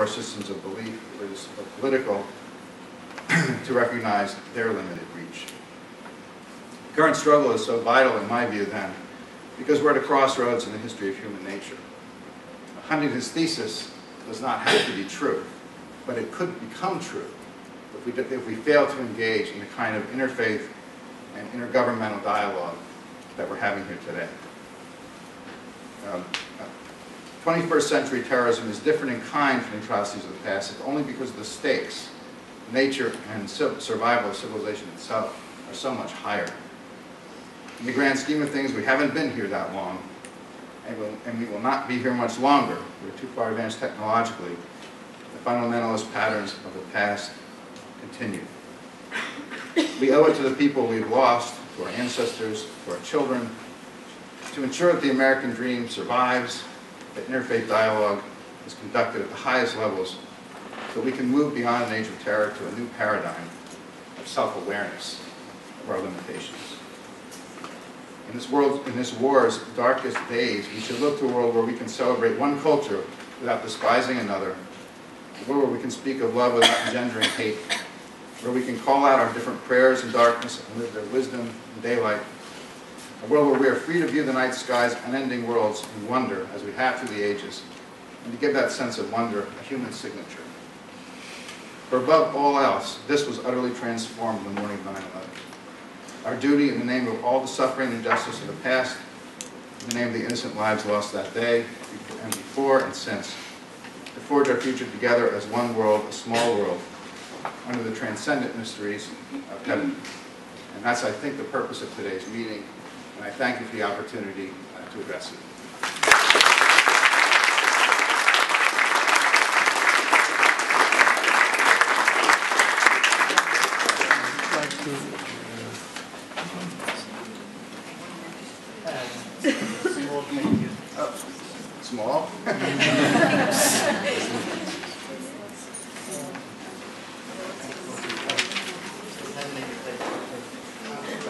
systems of belief, religious or political, to recognize their limited reach. The current struggle is so vital, in my view, then, because we're at a crossroads in the history of human nature. Huntington's thesis does not have to be true, but it could become true if we fail to engage in the kind of interfaith and intergovernmental dialogue that we're having here today. 21st century terrorism is different in kind from the atrocities of the past, if only because the stakes, nature, and survival of civilization itself are so much higher. In the grand scheme of things, we haven't been here that long, and we will not be here much longer. We're too far advanced technologically. The fundamentalist patterns of the past continue. We owe it to the people we've lost, to our ancestors, to our children, to ensure that the American dream survives, that interfaith dialogue is conducted at the highest levels, so we can move beyond an age of terror to a new paradigm of self-awareness of our limitations. In this war's darkest days, we should look to a world where we can celebrate one culture without despising another, a world where we can speak of love without engendering hate, where we can call out our different prayers in darkness and live their wisdom in daylight, a world where we are free to view the night sky's unending worlds in wonder as we have through the ages, and to give that sense of wonder a human signature. For above all else, this was utterly transformed in the morning of 9/11. Our duty, in the name of all the suffering and injustice of the past, in the name of the innocent lives lost that day, and before and since, to forge our future together as one world, a small world, under the transcendent mysteries of heaven. And that's, I think, the purpose of today's meeting, and I thank you for the opportunity to address it. Small? Thank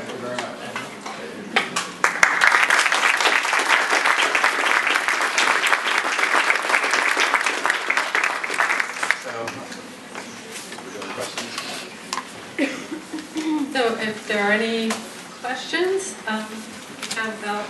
you very much. So if there are any questions, we have about